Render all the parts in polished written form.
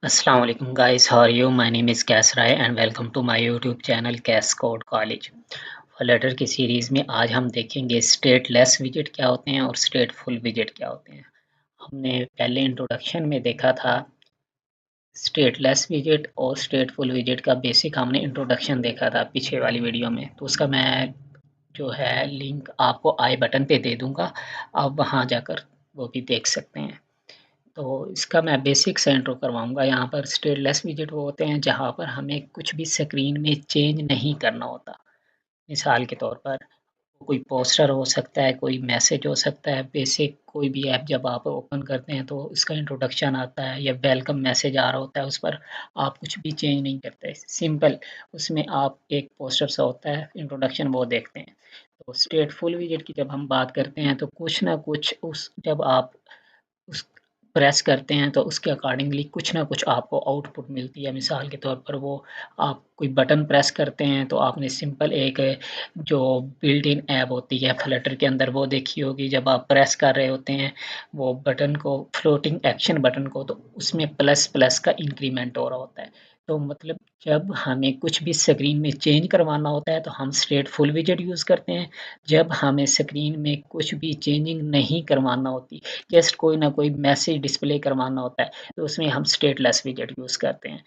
Assalamu alaikum guys, how are you? My name is Kas Rai and welcome to my YouTube channel Kas Code College। Flutter की series में आज हम देखेंगे stateless विजेट क्या होते हैं और स्टेटफुल विजेट क्या होते हैं। हमने पहले इंट्रोडक्शन में देखा था स्टेटलेस विजेट और स्टेटफुल विजेट का बेसिक हमने इंट्रोडक्शन देखा था पीछे वाली वीडियो में, तो उसका मैं जो है लिंक आपको आई बटन पे दे दूँगा, आप वहाँ जाकर वो भी देख सकते हैं। तो इसका मैं बेसिक से इंट्रो करवाऊँगा। यहाँ पर स्टेटलेस विजेट वो होते हैं जहाँ पर हमें कुछ भी स्क्रीन में चेंज नहीं करना होता। मिसाल के तौर पर कोई पोस्टर हो सकता है, कोई मैसेज हो सकता है, बेसिक कोई भी ऐप जब आप ओपन करते हैं तो उसका इंट्रोडक्शन आता है या वेलकम मैसेज आ रहा होता है, उस पर आप कुछ भी चेंज नहीं करते। सिंपल उसमें आप एक पोस्टर सा होता है, इंट्रोडक्शन वो देखते हैं। तो स्टेटफुल विजेट की जब हम बात करते हैं तो कुछ ना कुछ उस जब आप उस प्रेस करते हैं तो उसके अकॉर्डिंगली कुछ ना कुछ आपको आउटपुट मिलती है। मिसाल के तौर पर वो आप कोई बटन प्रेस करते हैं तो आपने सिंपल एक जो बिल्ट इन ऐप होती है फ्लटर के अंदर वो देखी होगी। जब आप प्रेस कर रहे होते हैं वो बटन को, फ्लोटिंग एक्शन बटन को, तो उसमें प्लस प्लस का इंक्रीमेंट हो रहा होता है। तो मतलब जब हमें कुछ भी स्क्रीन में चेंज करवाना होता है तो हम स्टेटफुल विजेट यूज़ करते हैं। जब हमें स्क्रीन में कुछ भी चेंजिंग नहीं करवाना होती, जस्ट कोई ना कोई मैसेज डिस्प्ले करवाना होता है, तो उसमें हम स्टेटलेस विजेट यूज़ करते हैं।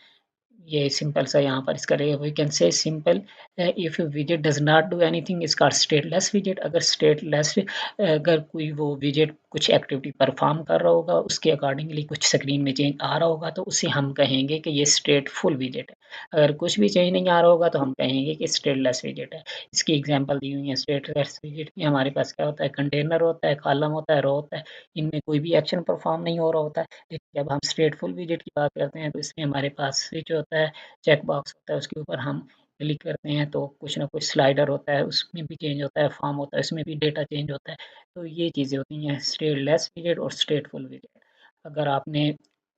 ये सिंपल सा यहाँ पर इसका we can say simple if विजेट does not do anything is called stateless विजेट। अगर स्टेटलेस अगर कोई वो विजेट कुछ एक्टिविटी परफॉर्म कर रहा होगा, उसके अकॉर्डिंगली कुछ स्क्रीन में चेंज आ रहा होगा, तो उसे हम कहेंगे कि ये स्टेटफुल विजेट है। अगर कुछ भी चेंज नहीं आ रहा होगा तो हम कहेंगे कि स्टेटलेस विजेट है। इसकी एग्जांपल दी हुई है। स्टेटलेस विजेट में हमारे पास क्या होता है, कंटेनर होता है, कॉलम होता है, रो होता है। इनमें कोई भी एक्शन परफॉर्म नहीं हो रहा होता है। लेकिन जब हम स्टेटफुल विजेट की बात करते हैं तो इसमें हमारे पास स्विच होता है, चेक बॉक्स होता है, उसके ऊपर हम क्लिक करते हैं तो कुछ ना कुछ स्लाइडर होता है, उसमें भी चेंज होता है, फॉर्म होता है, उसमें भी डेटा चेंज होता है। तो ये चीज़ें होती हैं स्टेटलेस विजेट और स्टेटफुल विजेट। अगर आपने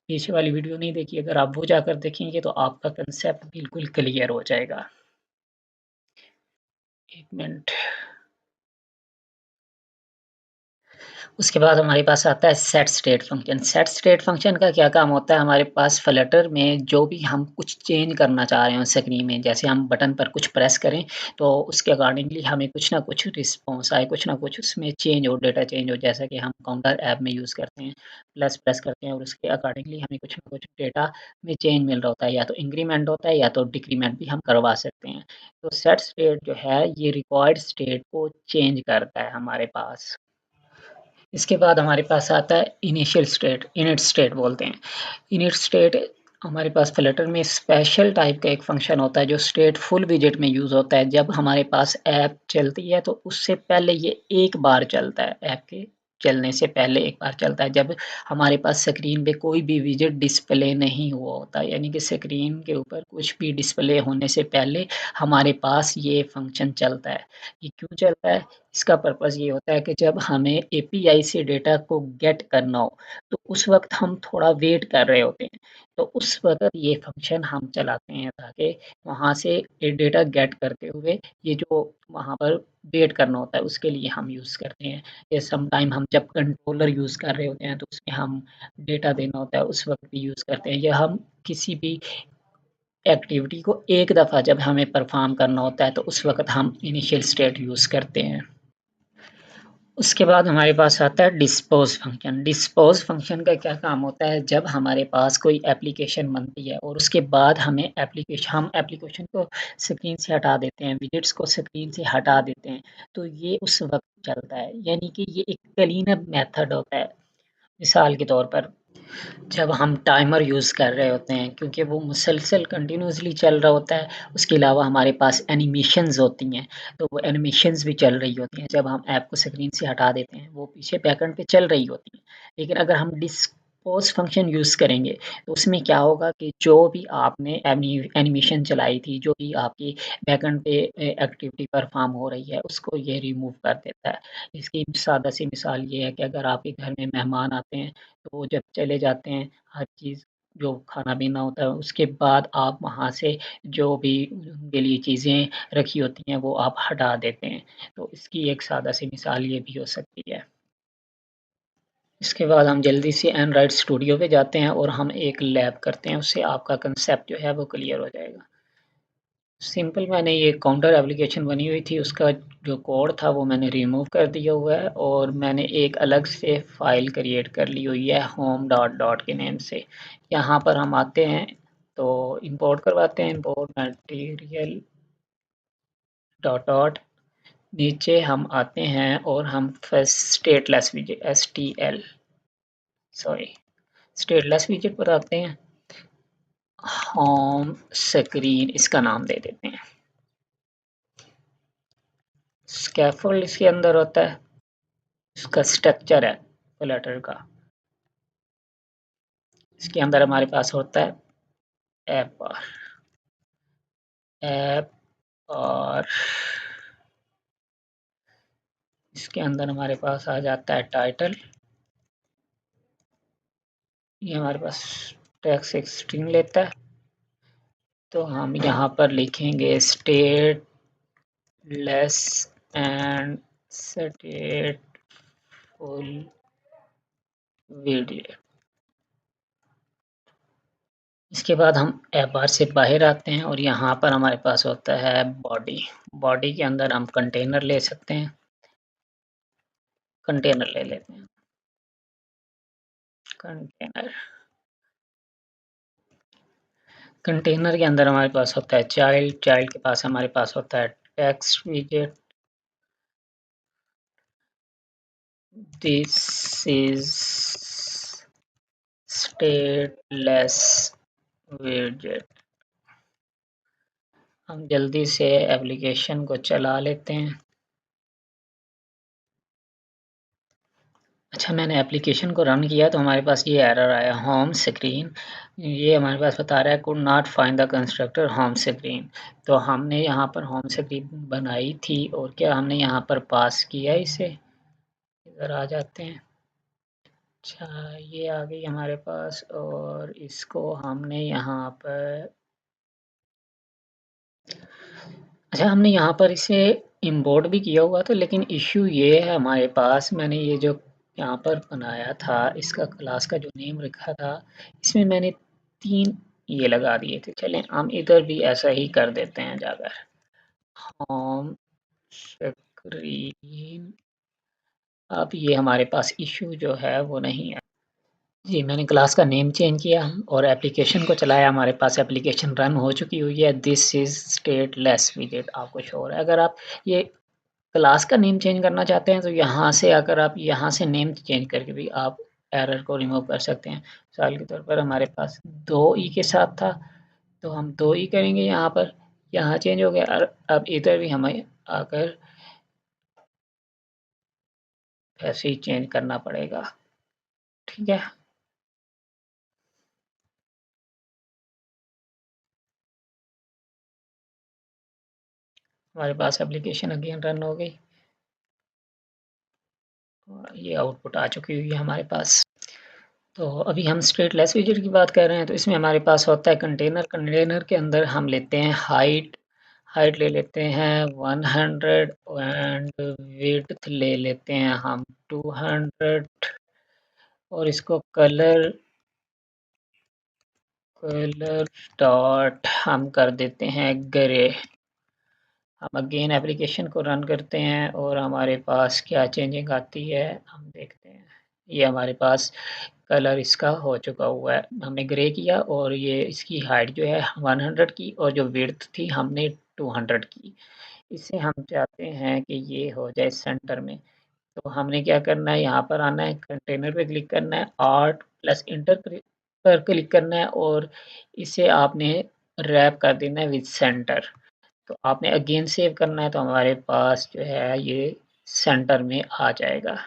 पीछे वाली वीडियो नहीं देखी, अगर आप वो जाकर देखेंगे तो आपका कंसेप्ट बिल्कुल क्लियर हो जाएगा। 1 मिनट। उसके बाद हमारे पास आता है set state function. Set state function का क्या काम होता है, हमारे पास फ्लटर में जो भी हम कुछ चेंज करना चाह रहे हो स्क्रीन में, जैसे हम बटन पर कुछ प्रेस करें तो उसके अकॉर्डिंगली हमें कुछ ना कुछ रिस्पॉन्स आए, कुछ ना कुछ उसमें चेंज हो, डेटा चेंज हो। जैसा कि हम काउंटर ऐप में यूज़ करते हैं, प्लस प्रेस करते हैं और उसके अकॉर्डिंगली हमें कुछ ना कुछ डेटा में चेंज मिल रहा होता है, या तो इंक्रीमेंट होता है या तो डिक्रीमेंट भी हम करवा सकते हैं। तो सेट स्टेट जो है ये रिक्वायर्ड स्टेट को चेंज करता है हमारे पास। इसके बाद हमारे पास आता है इनिशियल स्टेट, इनिट स्टेट बोलते हैं। इनिट स्टेट हमारे पास फ्लटर में स्पेशल टाइप का एक फंक्शन होता है जो स्टेटफुल विजेट में यूज़ होता है। जब हमारे पास ऐप चलती है तो उससे पहले ये एक बार चलता है, ऐप के चलने से पहले एक बार चलता है, जब हमारे पास स्क्रीन पे कोई भी विजेट डिस्प्ले नहीं हुआ होता। यानी कि स्क्रीन के ऊपर कुछ भी डिस्प्ले होने से पहले हमारे पास ये फंक्शन चलता है। ये क्यों चलता है? इसका पर्पज़ ये होता है कि जब हमें एपीआई से डेटा को गेट करना हो, तो उस वक़्त हम थोड़ा वेट कर रहे होते हैं। तो उस वक़्त ये फ़ंक्शन हम चलाते हैं ताकि वहाँ से ये डेटा गेट करते हुए ये जो वहाँ पर वेट करना होता है, उसके लिए हम यूज़ करते हैं। या समटाइम हम जब कंट्रोलर यूज़ कर रहे होते हैं, तो उसमें हम डेटा देना होता है, उस वक़्त भी यूज़ करते हैं। या हम किसी भी एक्टिविटी को एक दफ़ा जब हमें परफ़ॉर्म करना होता है, तो उस वक़्त हम इनिशियल स्टेट यूज़ करते हैं। उसके बाद हमारे पास आता है डिस्पोज़ फ़ंक्शन। डिस्पोज़ फ़ंक्शन का क्या काम होता है, जब हमारे पास कोई एप्लीकेशन बनती है और उसके बाद हम एप्लीकेशन को स्क्रीन से हटा देते हैं, विजेट्स को स्क्रीन से हटा देते हैं, तो ये उस वक़्त चलता है। यानी कि ये एक क्लीन अप मेथड होता है। मिसाल के तौर पर जब हम टाइमर यूज़ कर रहे होते हैं, क्योंकि वो मुसलसल कंटिन्यूअसली चल रहा होता है, उसके अलावा हमारे पास एनिमेशंस होती हैं, तो वो एनिमेशंस भी चल रही होती हैं। जब हम ऐप को स्क्रीन से हटा देते हैं, वो पीछे बैकएंड पे चल रही होती हैं। लेकिन अगर हम डिस्पोज़ फंक्शन यूज़ करेंगे, तो उसमें क्या होगा कि जो भी आपने एनिमेशन चलाई थी, जो भी आपकी बैकएंड पे एक्टिविटी परफ़ॉर्म हो रही है, उसको ये रिमूव कर देता है। इसकी सादा सी मिसाल ये है कि अगर आपके घर में मेहमान आते हैं, तो वो जब चले जाते हैं, हर चीज़ जो खाना-पीना होता है, उसके बाद आप वहाँ से जो भी उनके लिए चीज़ें रखी होती हैं, वो आप हटा देते हैं। तो इसकी एक सादा-सी मिसाल ये भी हो सकती है। इसके बाद हम जल्दी से एंड्रॉइड स्टूडियो पे जाते हैं और हम एक लैब करते हैं, उससे आपका कंसेप्ट जो है वो क्लियर हो जाएगा। सिंपल मैंने ये काउंटर एप्लीकेशन बनी हुई थी, उसका जो कोड था वो मैंने रिमूव कर दिया हुआ है और मैंने एक अलग से फ़ाइल क्रिएट कर ली हुई है होम डॉट डॉट के नेम से। यहाँ पर हम आते हैं तो इंपोर्ट करवाते हैं, इंपोर्ट मटेरियल डॉट डॉट, नीचे हम आते हैं और हम फर्स्ट स्टेटलेस विजेट STL सॉरी स्टेटलेस विजेट पर आते हैं, होम स्क्रीन इसका नाम दे देते हैं। स्कैफोल्ड इसके अंदर होता है, इसका स्ट्रक्चर है फ्लटर का। इसके अंदर हमारे पास होता है ऐप बार, ऐप और इसके अंदर हमारे पास आ जाता है टाइटल। ये हमारे पास टेक्स्ट एक स्ट्रिंग लेता है, तो हम यहाँ पर लिखेंगे स्टेटलेस एंड स्टेटफुल विजेट। इसके बाद हम ऐप बार से बाहर आते हैं और यहाँ पर हमारे पास होता है बॉडी। बॉडी के अंदर हम कंटेनर ले सकते हैं, कंटेनर ले लेते हैं, कंटेनर। कंटेनर के अंदर हमारे पास होता है चाइल्ड, चाइल्ड के पास हमारे पास होता है टेक्स्ट विजेट। This is stateless विजेट। हम जल्दी से एप्लीकेशन को चला लेते हैं। अच्छा, मैंने एप्लीकेशन को रन किया तो हमारे पास ये एरर आया होम स्क्रीन। ये हमारे पास बता रहा है could not find the constructor home screen. तो हमने यहाँ पर होम स्क्रीन बनाई थी और क्या हमने यहाँ पर पास किया इसे। इधर आ जाते हैं। अच्छा, ये आ गई हमारे पास और इसको हमने यहाँ पर, अच्छा हमने यहाँ पर इसे इम्पोर्ट भी किया हुआ था, लेकिन इश्यू ये है हमारे पास, मैंने ये जो यहाँ पर बनाया था इसका क्लास का जो नेम रखा था, इसमें मैंने 3 ये लगा दिए थे। चलें हम इधर भी ऐसा ही कर देते हैं जाकर, होम स्क्रीन। अब ये हमारे पास इश्यू जो है वो नहीं है। जी, मैंने क्लास का नेम चेंज किया और एप्लीकेशन को चलाया, हमारे पास एप्लीकेशन रन हो चुकी हुई है। दिस इज़ स्टेटलेस विजेट आपको शो हो रहा है। अगर आप ये क्लास का नेम चेंज करना चाहते हैं तो यहाँ से अगर आप यहाँ से नेम चेंज करके भी आप एरर को रिमूव कर सकते हैं। मिसाल के तौर पर हमारे पास 2 ई के साथ था तो हम 2 ई करेंगे यहाँ पर, यहाँ चेंज हो गया और अब इधर भी हमें आकर ऐसे ही चेंज करना पड़ेगा। ठीक है, हमारे पास एप्लीकेशन अगेन रन हो गई और ये आउटपुट आ चुकी हुई है हमारे पास। तो अभी हम स्टेटलेस विजेट की बात कर रहे हैं तो इसमें हमारे पास होता है कंटेनर। कंटेनर के अंदर हम लेते हैं हाइट, हाइट ले लेते हैं 100 एंड विड्थ ले लेते हैं हम 200 और इसको कलर, कलर डॉट हम कर देते हैं ग्रे। हम अगेन एप्लीकेशन को रन करते हैं और हमारे पास क्या चेंजिंग आती है हम देखते हैं। ये हमारे पास कलर इसका हो चुका हुआ है, हमने ग्रे किया और ये इसकी हाइट जो है 100 की और जो विड्थ थी हमने 200 की। इसे हम चाहते हैं कि ये हो जाए सेंटर में। तो हमने क्या करना है, यहाँ पर आना है, कंटेनर पे क्लिक करना है, आर्ट प्लस इंटर पर क्लिक करना है और इसे आपने रैप कर देना है विद सेंटर। तो आपने अगेन सेव करना है तो हमारे पास जो है ये सेंटर में आ जाएगा।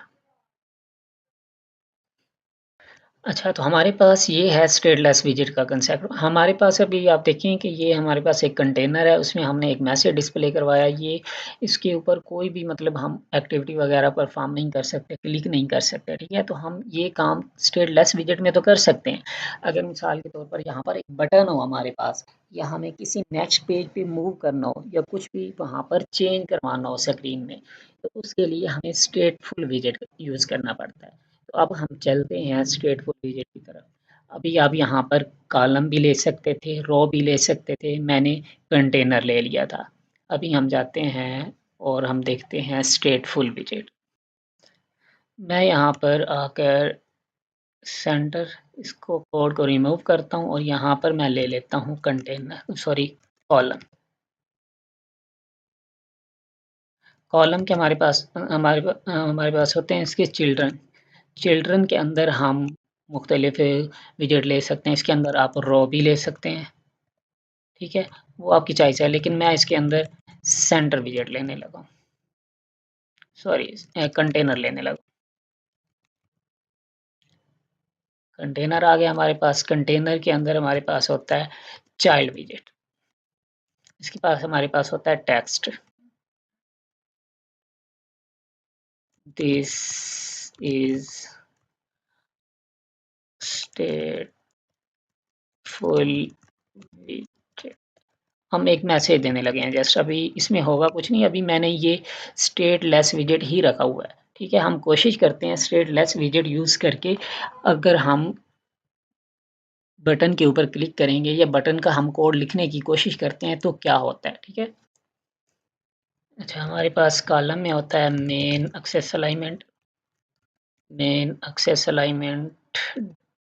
अच्छा, तो हमारे पास ये है स्टेटलेस विजेट का कंसेप्ट। हमारे पास अभी आप देखें कि ये हमारे पास एक कंटेनर है, उसमें हमने एक मैसेज डिस्प्ले करवाया। ये इसके ऊपर कोई भी मतलब हम एक्टिविटी वगैरह परफॉर्म नहीं कर सकते, क्लिक नहीं कर सकते, ठीक है। तो हम ये काम स्टेटलेस विजेट में तो कर सकते हैं। अगर मिसाल के तौर पर यहाँ पर एक बटन हो हमारे पास या हमें किसी नेक्स्ट पेज पे मूव करना हो या कुछ भी वहाँ पर चेंज करवाना हो स्क्रीन में, तो उसके लिए हमें स्टेटफुल विजेट यूज़ करना पड़ता है। तो अब हम चलते हैं स्ट्रेटफॉरवर्ड विजेट की तरफ। अभी आप यहाँ पर कॉलम भी ले सकते थे, रो भी ले सकते थे, मैंने कंटेनर ले लिया था। अभी हम जाते हैं और हम देखते हैं स्ट्रेटफुल विजेट। मैं यहाँ पर आकर सेंटर इसको कोड को रिमूव करता हूँ और यहाँ पर मैं ले लेता हूँ कंटेनर, सॉरी, कॉलम। कॉलम के हमारे पास होते हैं इसके चिल्ड्रन। चिल्ड्रन के अंदर हम मुख्तलिफ विजेट ले सकते हैं। इसके अंदर आप रो भी ले सकते हैं, ठीक है, वो आपकी चॉइस है, लेकिन मैं इसके अंदर सेंटर विजेट लेने लगा हूँ, सॉरी, कंटेनर लेने लगा। कंटेनर आ गया हमारे पास। कंटेनर के अंदर हमारे पास होता है चाइल्ड विजेट। इसके पास हमारे पास होता है टेक्स्ट, दिस इज स्टेटफुल विजेट। हम एक मैसेज देने लगे हैं जस्ट। अभी इसमें होगा कुछ नहीं, अभी मैंने ये स्टेटलेस विजेट ही रखा हुआ है, ठीक है। हम कोशिश करते हैं स्टेटलेस विजेट यूज़ करके, अगर हम बटन के ऊपर क्लिक करेंगे या बटन का हम कोड लिखने की कोशिश करते हैं तो क्या होता है, ठीक है। अच्छा, हमारे पास कॉलम में होता है main axis alignment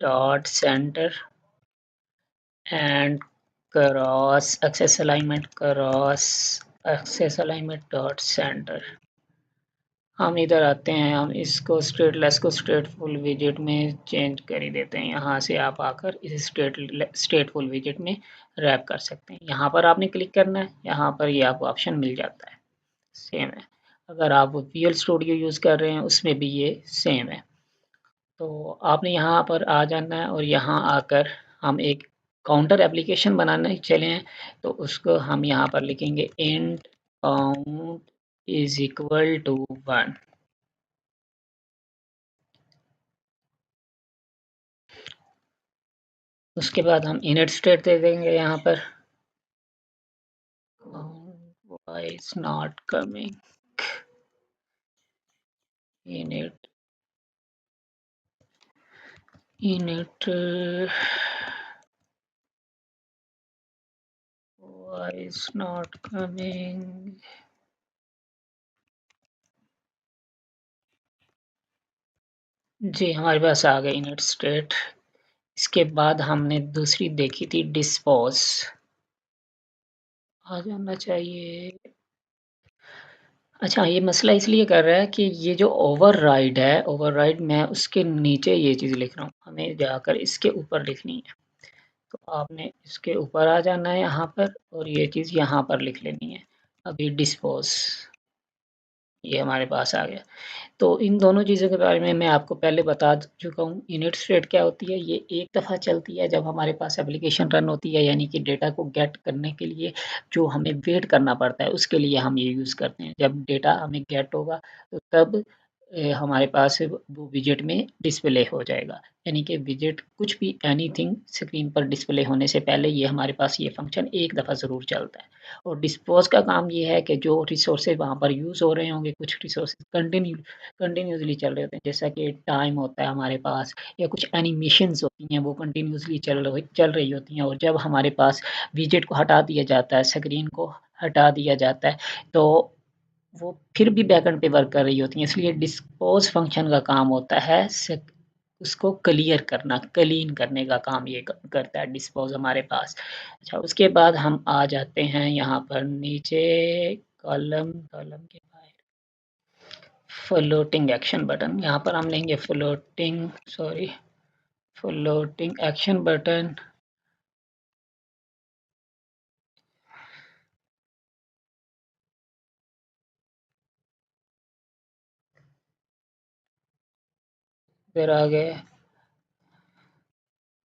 dot centre and cross axis alignment dot centre. हम इधर आते हैं, हम इसको स्टेटलेस को स्टेटफुल विजेट में चेंज कर ही देते हैं। यहाँ से आप आकर इस स्टेटफुल विजेट में रैप कर सकते हैं। यहाँ पर आपने क्लिक करना है, यहाँ पर ये आपको ऑप्शन मिल जाता है, सेम है। अगर आप विजुअल स्टूडियो यूज़ कर रहे हैं उसमें भी ये सेम है। तो आपने यहाँ पर आ जाना है और यहाँ आकर हम एक काउंटर एप्लीकेशन बनाने चले हैं, तो उसको हम यहाँ पर लिखेंगे int count is equal to 1। उसके बाद हम इनिट स्टेट दे देंगे यहाँ पर, why is not coming, innit why is not coming. जी, हमारे पास आ गए इनिट स्टेट। इसके बाद हमने दूसरी देखी थी डिस्पोज, आ जाना चाहिए। अच्छा, ये मसला इसलिए कर रहा है कि ये जो ओवरराइड है, ओवरराइड मैं उसके नीचे ये चीज़ लिख रहा हूँ, हमें जाकर इसके ऊपर लिखनी है। तो आपने इसके ऊपर आ जाना है यहाँ पर और ये चीज़ यहाँ पर लिख लेनी है। अभी डिस्पोज ये हमारे पास आ गया। तो इन दोनों चीज़ों के बारे में मैं आपको पहले बता चुका हूँ। इनिट स्टेट क्या होती है, ये एक दफ़ा चलती है जब हमारे पास एप्लीकेशन रन होती है, यानी कि डेटा को गेट करने के लिए जो हमें वेट करना पड़ता है, उसके लिए हम ये यूज़ करते हैं। जब डेटा हमें गेट होगा तो तब हमारे पास वो विजेट में डिस्प्ले हो जाएगा, यानी कि विजेट कुछ भी एनीथिंग स्क्रीन पर डिस्प्ले होने से पहले ये हमारे पास ये फंक्शन एक दफ़ा ज़रूर चलता है। और डिस्पोज का काम ये है कि जो रिसोर्सेज वहाँ पर यूज़ हो रहे होंगे, कुछ रिसोर्सेज कंटिन्यूअसली चल रहे होते हैं, जैसा कि टाइम होता है हमारे पास, या कुछ एनिमेशंस होती हैं वो कंटिन्यूअसली चल रही होती हैं। और जब हमारे पास विजेट को हटा दिया जाता है, स्क्रीन को हटा दिया जाता है, तो वो फिर भी बैकएंड पे वर्क कर रही होती हैं। इसलिए डिस्पोज फंक्शन का काम होता है उसको क्लियर करना, क्लीन करने का काम ये करता है डिस्पोज हमारे पास। अच्छा, उसके बाद हम आ जाते हैं यहाँ पर नीचे कॉलम के बाहर फ्लोटिंग एक्शन बटन। यहाँ पर हम लेंगे फ्लोटिंग एक्शन बटन। फिर आगे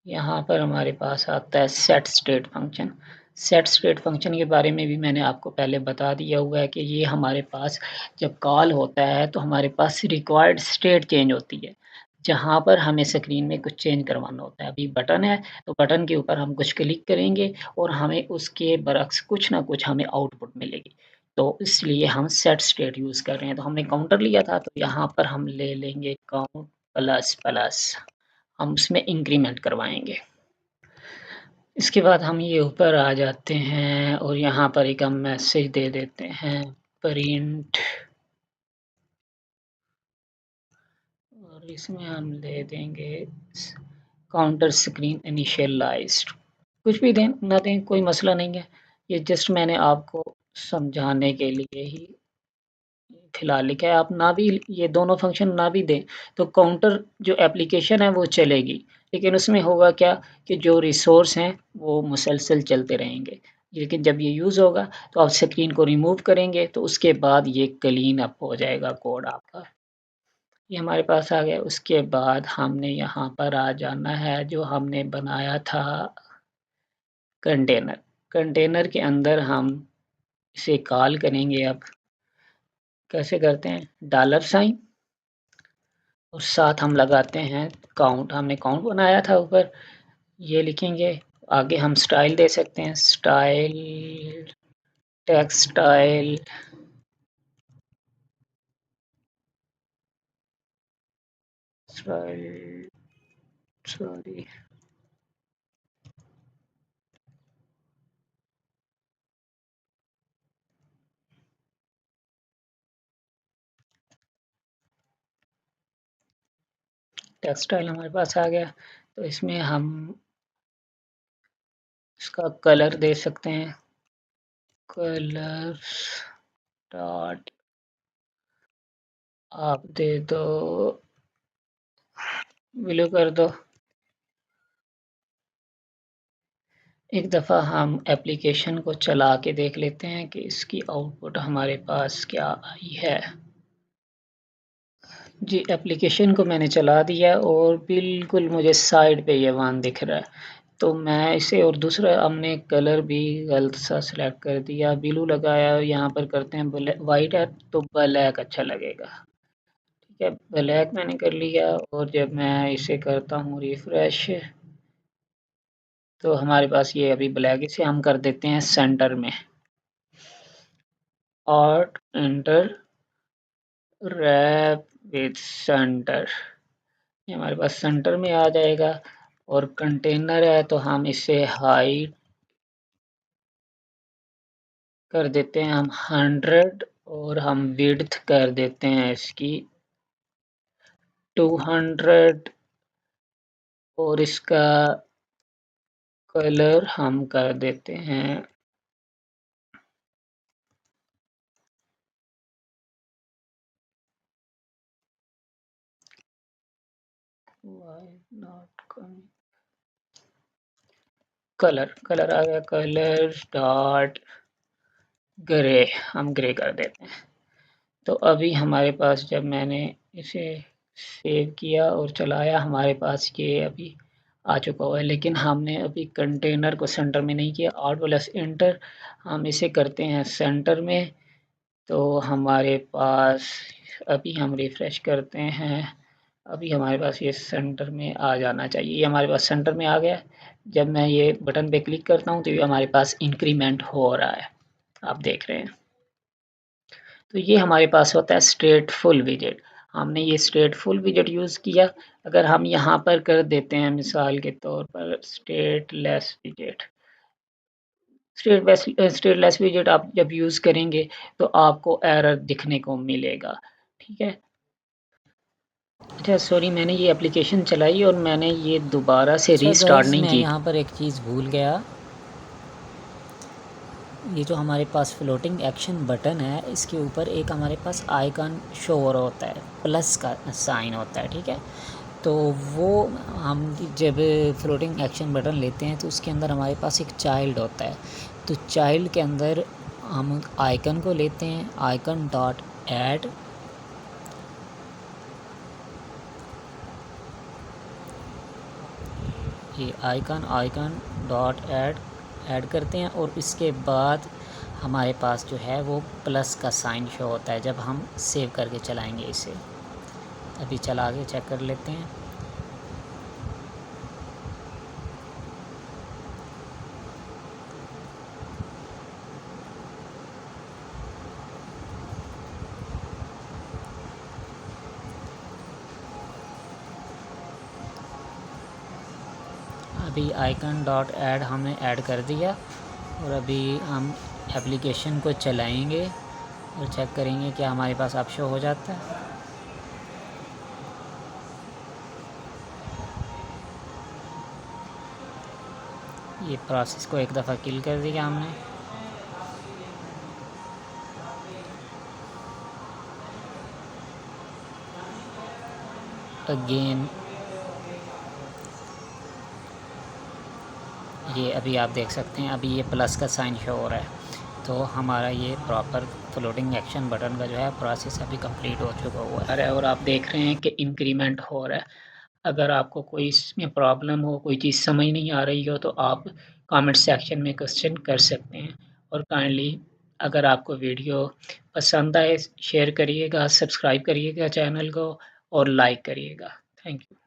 यहाँ पर हमारे पास आता है set state function. Set state function के बारे में भी मैंने आपको पहले बता दिया हुआ है कि ये हमारे पास जब कॉल होता है तो हमारे पास रिक्वायर्ड स्टेट चेंज होती है, जहाँ पर हमें स्क्रीन में कुछ चेंज करवाना होता है। अभी बटन है तो बटन के ऊपर हम कुछ क्लिक करेंगे और हमें उसके बरक्स कुछ ना कुछ हमें आउटपुट मिलेगी। तो इसलिए हम सेट स्टेट यूज़ कर रहे हैं। तो हमने काउंटर लिया था तो यहाँ पर हम ले लेंगे काउंट प्लस प्लस हम उसमें इंक्रीमेंट करवाएंगे। इसके बाद हम ये ऊपर आ जाते हैं और यहाँ पर एक हम मैसेज दे देते हैं प्रिंट, और इसमें हम दे देंगे काउंटर स्क्रीन इनिशियलाइज्ड। कुछ भी दें ना दें कोई मसला नहीं है, ये जस्ट मैंने आपको समझाने के लिए ही फिलहाल लिखा है। आप ना भी ये दोनों फंक्शन ना भी दें तो काउंटर जो एप्लीकेशन है वो चलेगी, लेकिन उसमें होगा क्या कि जो रिसोर्स हैं वो मुसलसल चलते रहेंगे। लेकिन जब ये यूज़ होगा तो आप स्क्रीन को रिमूव करेंगे तो उसके बाद ये क्लीन अप हो जाएगा कोड आपका। ये हमारे पास आ गया। उसके बाद हमने यहाँ पर आ जाना है जो हमने बनाया था कंटेनर। कंटेनर के अंदर हम इसे कॉल करेंगे। अब कैसे करते हैं, $साइन और साथ हम लगाते हैं काउंट। हमने काउंट बनाया था ऊपर, ये लिखेंगे। आगे हम स्टाइल दे सकते हैं, style text style style sorry text style हमारे पास आ गया। तो इसमें हम इसका कलर दे सकते हैं, कलर डॉट आप दे दो ब्लू कर दो। एक दफ़ा हम एप्लीकेशन को चला के देख लेते हैं कि इसकी आउटपुट हमारे पास क्या आई है। जी, एप्लीकेशन को मैंने चला दिया और बिल्कुल मुझे साइड पे ये वन दिख रहा है। तो मैं इसे, और दूसरा हमने कलर भी गलत सा सिलेक्ट कर दिया, ब्लू लगाया, यहाँ पर करते हैं ब्लैक, वाइट है तो ब्लैक अच्छा लगेगा। ठीक है, ब्लैक मैंने कर लिया और जब मैं इसे करता हूँ रिफ्रेश तो हमारे पास ये अभी ब्लैक, इसे हम कर देते हैं सेंटर में, alt enter wrap with centre, ये हमारे पास सेंटर में आ जाएगा। और कंटेनर है तो हम इसे हाइट कर देते हैं हम 100 और हम विड्थ कर देते हैं इसकी 200 और इसका कलर हम कर देते हैं कलर, कलर आ गया, कलर डॉट ग्रे, हम ग्रे कर देते हैं। तो अभी हमारे पास जब मैंने इसे सेव किया और चलाया हमारे पास ये अभी आ चुका हुआ है, लेकिन हमने अभी कंटेनर को सेंटर में नहीं किया। ऑल्ट प्लस एंटर हम इसे करते हैं सेंटर में, तो हमारे पास अभी हम रिफ्रेश करते हैं, अभी हमारे पास ये सेंटर में आ जाना चाहिए। ये हमारे पास सेंटर में आ गया। जब मैं ये बटन पे क्लिक करता हूँ तो ये हमारे पास इंक्रीमेंट हो रहा है, आप देख रहे हैं। तो ये हमारे पास होता है स्ट्रेट फुल विजेट। हमने ये स्ट्रेट फुल विजेट यूज़ किया। अगर हम यहाँ पर कर देते हैं मिसाल के तौर पर स्ट्रेट लेस विजेट, स्ट्रेट लेस विजेट आप जब यूज़ करेंगे तो आपको एरर दिखने को मिलेगा। ठीक है, अच्छा सॉरी, मैंने ये एप्लीकेशन चलाई और मैंने ये दोबारा से रीस्टार्ट नहीं की। मैं यहाँ पर एक चीज़ भूल गया, ये जो हमारे पास फ्लोटिंग एक्शन बटन है इसके ऊपर एक हमारे पास आइकन शो हो रहा होता है, प्लस का साइन होता है। ठीक है, तो वो हम जब फ्लोटिंग एक्शन बटन लेते हैं तो उसके अंदर हमारे पास एक चाइल्ड होता है। तो चाइल्ड के अंदर हम आइकन को लेते हैं, आइकन डॉट ऐड, ये आइकन डॉट ऐड करते हैं और इसके बाद हमारे पास जो है वो प्लस का साइन शो होता है जब हम सेव करके चलाएंगे इसे। अभी चला के चेक कर लेते हैं। अभी आइकन डॉट ऐड हमने ऐड कर दिया और अभी हम एप्लीकेशन को चलाएंगे और चेक करेंगे क्या हमारे पास अब शो हो जाता है। ये प्रोसेस को एक दफ़ा किल कर दिया हमने। अगेन ये अभी आप देख सकते हैं, अभी ये प्लस का साइन शो हो रहा है, तो हमारा ये प्रॉपर फ्लोटिंग एक्शन बटन का जो है प्रोसेस अभी कंप्लीट हो चुका हुआ है और आप देख रहे हैं कि इंक्रीमेंट हो रहा है। अगर आपको कोई इसमें प्रॉब्लम हो, कोई चीज़ समझ नहीं आ रही हो, तो आप कमेंट सेक्शन में क्वेश्चन कर सकते हैं। और काइंडली अगर आपको वीडियो पसंद आए शेयर करिएगा, सब्सक्राइब करिएगा चैनल को और लाइक करिएगा। Thank you.